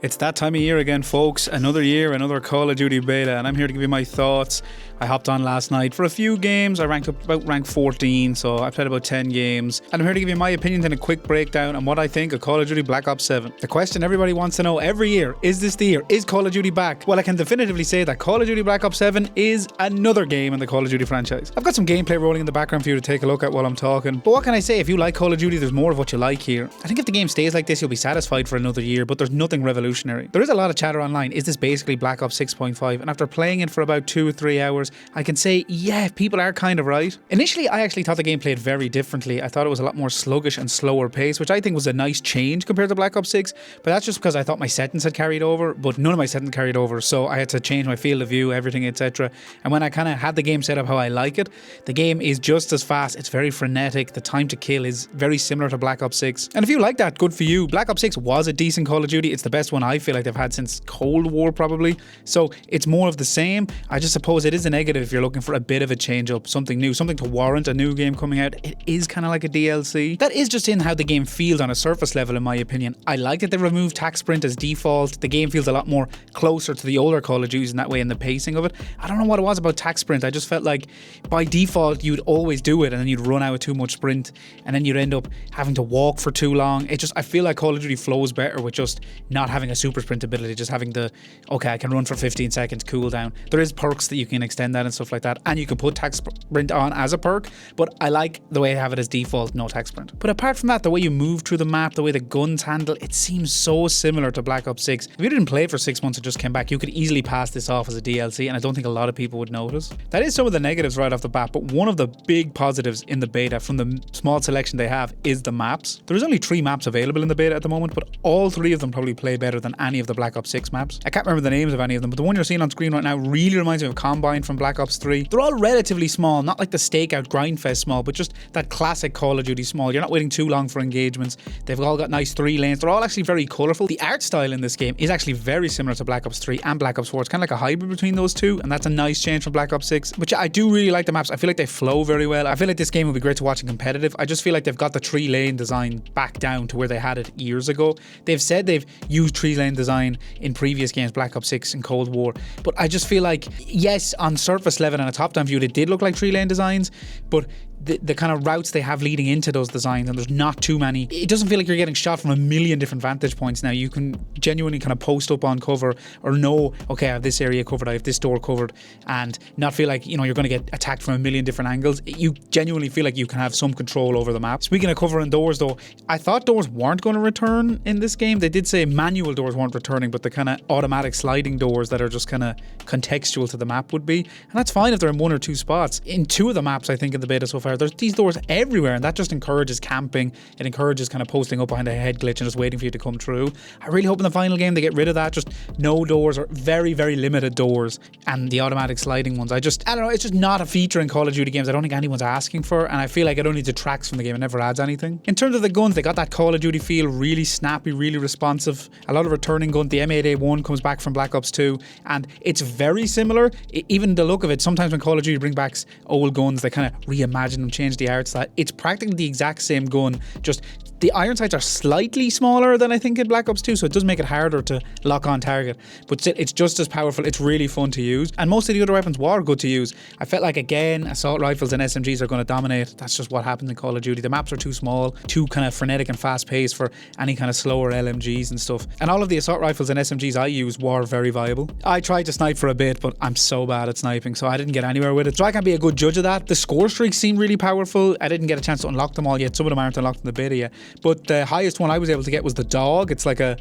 It's that time of year again, folks. Another year, another Call of Duty beta, and I'm here to give you my thoughts. I hopped on last night for a few games. I ranked up about rank 14, so I played about 10 games. And I'm here to give you my opinions and a quick breakdown on what I think of Call of Duty Black Ops 7. The question everybody wants to know every year, is this the year? Is Call of Duty back? Well, I can definitively say that Call of Duty Black Ops 7 is another game in the Call of Duty franchise. I've got some gameplay rolling in the background for you to take a look at while I'm talking. But what can I say? If you like Call of Duty, there's more of what you like here. I think if the game stays like this, you'll be satisfied for another year, but there's nothing revolutionary. There is a lot of chatter online. Is this basically Black Ops 6.5? And after playing it for about 2 or 3 hours, I can say, yeah, people are kind of right. Initially, I actually thought the game played very differently. I thought it was a lot more sluggish and slower pace, which I think was a nice change compared to Black Ops 6, but that's just because I thought my settings had carried over, but none of my settings carried over, so I had to change my field of view, everything, etc. And when I kind of had the game set up how I like it, the game is just as fast, it's very frenetic, the time to kill is very similar to Black Ops 6. And if you like that, good for you. Black Ops 6 was a decent Call of Duty. It's the best one I feel like they've had since Cold War, probably. So it's more of the same. I just suppose it is a negative if you're looking for a bit of a change up, something new, something to warrant a new game coming out. It is kind of like a DLC. That is just in how the game feels on a surface level, in my opinion. I like that they removed tac sprint as default. The game feels a lot more closer to the older Call of Duty in that way, in the pacing of it. I don't know what it was about tac sprint. I just felt like by default you'd always do it and then you'd run out with too much sprint and then you'd end up having to walk for too long. I feel like Call of Duty flows better with just not having a super sprint ability, just having the, okay, I can run for 15 seconds, cool down. There is perks that you can extend that and stuff like that, and you can put tac sprint on as a perk, but I like the way I have it as default, no tac sprint. But apart from that, the way you move through the map, the way the guns handle, it seems so similar to Black Ops 6. If you didn't play it for 6 months and just came back, you could easily pass this off as a DLC, and I don't think a lot of people would notice. That is some of the negatives right off the bat, but one of the big positives in the beta from the small selection they have is the maps. There's only 3 maps available in the beta at the moment, but all 3 of them probably play better than any of the Black Ops 6 maps. I can't remember the names of any of them, but the one you're seeing on screen right now really reminds me of Combine from Black Ops 3. They're all relatively small, not like the Stakeout Grindfest small, but just that classic Call of Duty small. You're not waiting too long for engagements. They've all got nice 3 lanes. They're all actually very colourful. The art style in this game is actually very similar to Black Ops 3 and Black Ops 4. It's kind of like a hybrid between those two, and that's a nice change from Black Ops 6, which I do really like the maps. I feel like they flow very well. I feel like this game would be great to watch in competitive. I just feel like they've got the 3-lane design back down to where they had it years ago. They've said they've used 3-lane design in previous games, Black Ops 6 and Cold War, but I just feel like, yes, on surface level and a top-down view, they did look like 3-lane designs, but the kind of routes they have leading into those designs, and there's not too many. It doesn't feel like you're getting shot from a million different vantage points now. You can genuinely kind of post up on cover or know, okay, I have this area covered, I have this door covered, and not feel like, you're going to get attacked from a million different angles. You genuinely feel like you can have some control over the map. Speaking of covering doors though, I thought doors weren't going to return in this game. They did say manual doors weren't returning, but the kind of automatic sliding doors that are just kind of contextual to the map would be. And that's fine if they're in 1 or 2 spots. In 2 of the maps, I think, in the beta so far, there's these doors everywhere, and that just encourages camping. It encourages kind of posting up behind a head glitch and just waiting for you to come through. I really hope in the final game they get rid of that. Just no doors, or very, very limited doors, and the automatic sliding ones. I don't know, it's just not a feature in Call of Duty games I don't think anyone's asking for, and I feel like it only detracts from the game. It never adds anything. In terms of the guns, they got that Call of Duty feel, really snappy, really responsive. A lot of returning guns. The M8A1 comes back from Black Ops 2, and it's very similar. Even the look of it, sometimes when Call of Duty bring back old guns, they kind of reimagine them, change the art style. It's practically the exact same gun, just the iron sights are slightly smaller than I think in Black Ops 2, so it does make it harder to lock on target, but it's just as powerful. It's really fun to use, and most of the other weapons were good to use. I felt like, again, assault rifles and SMGs are going to dominate. That's just what happens in Call of Duty. The maps are too small, too kind of frenetic and fast paced for any kind of slower LMGs and stuff, and all of the assault rifles and SMGs I used were very viable. I tried to snipe for a bit, but I'm so bad at sniping, so I didn't get anywhere with it, so I can't be a good judge of that. The score streaks seem really powerful. I didn't get a chance to unlock them all yet. Some of them aren't unlocked in the beta yet, but the highest one I was able to get was the dog. It's like a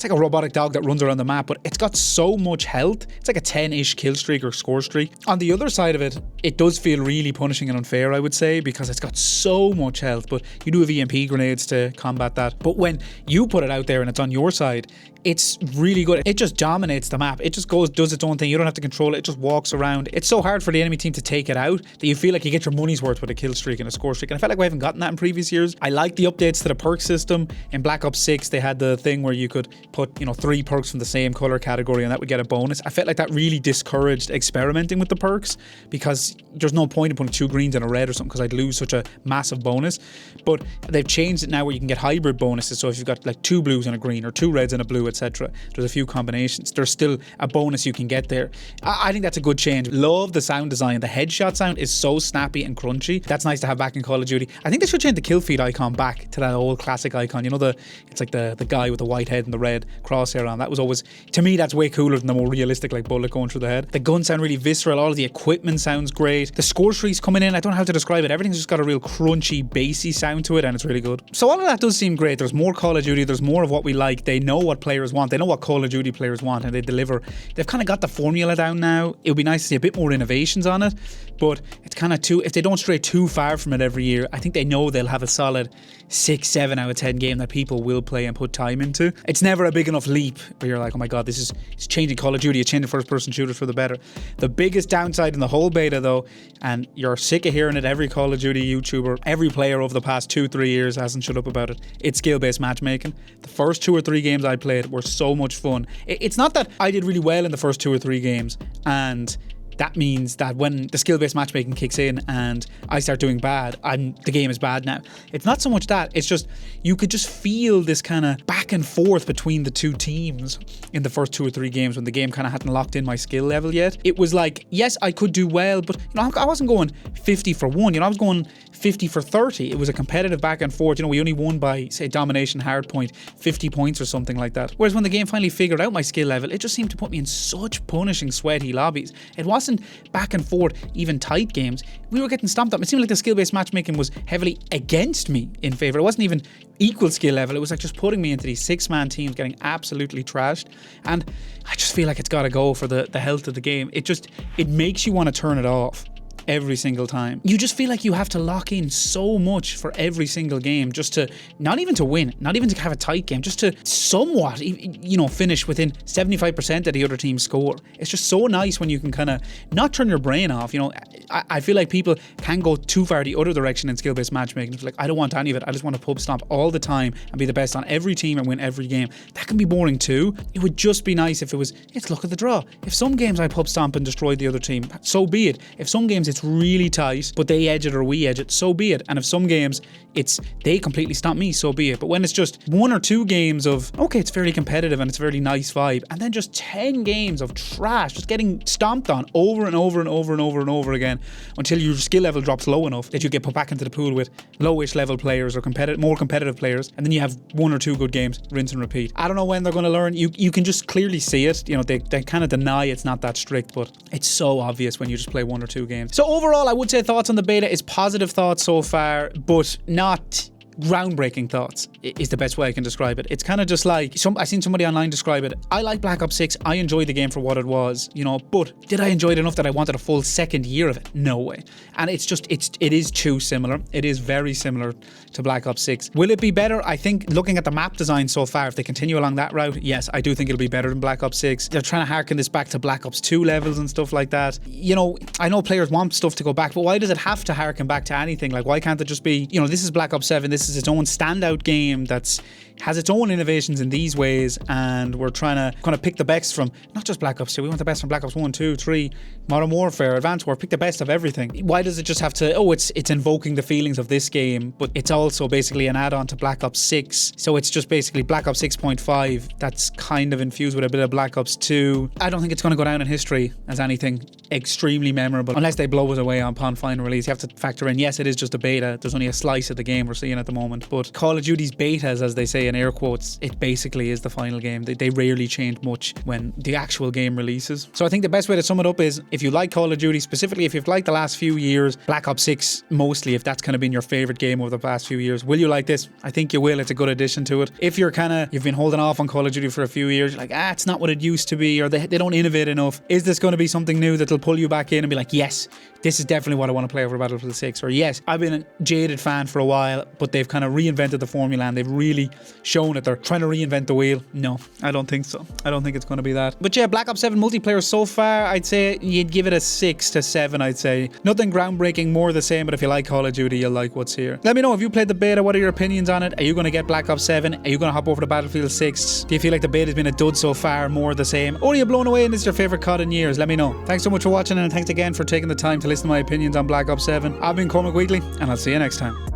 robotic dog that runs around the map, but it's got so much health. It's like a 10-ish kill streak or score streak. On the other side of it, it does feel really punishing and unfair, I would say, because it's got so much health, but you do have EMP grenades to combat that. But when you put it out there and it's on your side, it's really good. It just dominates the map. It just does its own thing. You don't have to control it. It just walks around. It's so hard for the enemy team to take it out that you feel like you get your money's worth with a kill streak and a score streak. And I felt like we haven't gotten that in previous years. I like the updates to the perk system. In Black Ops 6, they had the thing where you could put, 3 perks from the same color category and that would get a bonus. I felt like that really discouraged experimenting with the perks because there's no point in putting 2 greens and a red or something because I'd lose such a massive bonus. But they've changed it now where you can get hybrid bonuses. So if you've got like 2 blues and a green or 2 reds and a blue, etc. There's a few combinations. There's still a bonus you can get there. I think that's a good change. Love the sound design. The headshot sound is so snappy and crunchy. That's nice to have back in Call of Duty. I think they should change the kill feed icon back to that old classic icon. You know, it's like the guy with the white head and the red crosshair on. That was always, to me, that's way cooler than the more realistic like bullet going through the head. The guns sound really visceral. All of the equipment sounds great. The score trees coming in, I don't know how to describe it. Everything's just got a real crunchy, bassy sound to it, and it's really good. So all of that does seem great. There's more Call of Duty. There's more of what we like. They know what players want. They know what Call of Duty players want, and they deliver. They've kind of got the formula down now. It would be nice to see a bit more innovations on it, but it's kind of if they don't stray too far from it every year, I think they know they'll have a solid 6-7 out of 10 game that people will play and put time into. It's never a big enough leap where you're like, oh my god, it's changing Call of Duty, it's changing first person shooters for the better. The biggest downside in the whole beta though, and you're sick of hearing it, every Call of Duty YouTuber, every player over the past 2-3 years hasn't shut up about it, it's skill-based matchmaking. The first 2 or 3 games I played were so much fun. It's not that I did really well in the first 2 or 3 games and that means that when the skill-based matchmaking kicks in and I start doing bad, the game is bad now. It's not so much that, it's just you could just feel this kind of back and forth between the two teams in the first 2 or 3 games when the game kind of hadn't locked in my skill level yet. It was like, yes, I could do well, but I wasn't going 50 for 1, I was going 50 for 30. It was a competitive back and forth. We only won by, say, domination hardpoint, 50 points or something like that. Whereas when the game finally figured out my skill level, it just seemed to put me in such punishing, sweaty lobbies. It wasn't back and forth, even tight games. We were getting stomped up. It seemed like the skill-based matchmaking was heavily against me in favour. It wasn't even equal skill level. It was like just putting me into these 6-man teams getting absolutely trashed. And I just feel like it's got to go for the health of the game. It makes you want to turn it off every single time. You just feel like you have to lock in so much for every single game just to, not even to win, not even to have a tight game, just to somewhat, finish within 75% of the other team's score. It's just so nice when you can kind of not turn your brain off. I feel like people can go too far the other direction in skill-based matchmaking. It's like, I don't want any of it. I just want to pub stomp all the time and be the best on every team and win every game. That can be boring too. It would just be nice if it was, it's luck of the draw. If some games I pub stomp and destroy the other team, so be it. If some games it's really tight, but they edge it or we edge it, so be it. And if some games they completely stomp me, so be it. But when it's just 1 or 2 games of, okay, it's fairly competitive and it's a very nice vibe, and then just 10 games of trash, just getting stomped on over and over and over and over and over again until your skill level drops low enough that you get put back into the pool with lowish level players or more competitive players, and then you have 1 or 2 good games, rinse and repeat. I don't know when they're going to learn. You can just clearly see it. They kind of deny it's not that strict, but it's so obvious when you just play 1 or 2 games. So overall, I would say thoughts on the beta is positive thoughts so far, but not groundbreaking thoughts is the best way I can describe it. It's kind of just like, I seen somebody online describe it. I like Black Ops 6. I enjoyed the game for what it was, but did I enjoy it enough that I wanted a full second year of it? No way. And it is too similar. It is very similar to Black Ops 6. Will it be better? I think looking at the map design so far, if they continue along that route, yes, I do think it'll be better than Black Ops 6. They're trying to harken this back to Black Ops 2 levels and stuff like that. I know players want stuff to go back, but why does it have to harken back to anything? Like, why can't it just be, this is Black Ops 7, this is its own standout game has its own innovations in these ways, and we're trying to kind of pick the best from not just Black Ops 2, we want the best from Black Ops 1, 2, 3, Modern Warfare, Advanced Warfare, pick the best of everything. Why does it just have to, it's invoking the feelings of this game, but it's also basically an add-on to Black Ops 6, so it's just basically Black Ops 6.5 that's kind of infused with a bit of Black Ops 2. I don't think it's going to go down in history as anything extremely memorable, unless they blow us away upon final release. You have to factor in, yes, it is just a beta, there's only a slice of the game we're seeing at the moment, but Call of Duty's betas, as they say in air quotes, it basically is the final game. They rarely change much when the actual game releases. So I think the best way to sum it up is, if you like Call of Duty, specifically if you've liked the last few years, Black Ops 6 mostly, if that's kind of been your favourite game over the past few years, will you like this? I think you will. It's a good addition to it. If you've been holding off on Call of Duty for a few years, you're like, it's not what it used to be, or they don't innovate enough. Is this going to be something new that'll pull you back in and be like, yes, this is definitely what I want to play over Battlefield 6, or yes, I've been a jaded fan for a while, but they've kind of reinvented the formula and they've really shown that they're trying to reinvent the wheel? No, I don't think so. I don't think it's going to be that. But yeah, Black Ops 7 multiplayer so far, I'd say you'd give it a 6 to 7, I'd say. Nothing groundbreaking, more the same, but if you like Call of Duty, you'll like what's here. Let me know if you played the beta, what are your opinions on it? Are you going to get Black Ops 7? Are you going to hop over to Battlefield 6? Do you feel like the beta's been a dud so far, more the same? Or are you blown away and this is your favourite COD in years? Let me know. Thanks so much for watching, and thanks again for taking the time to listen to my opinions on Black Ops 7. I've been Cormac Weekly, and I'll see you next time.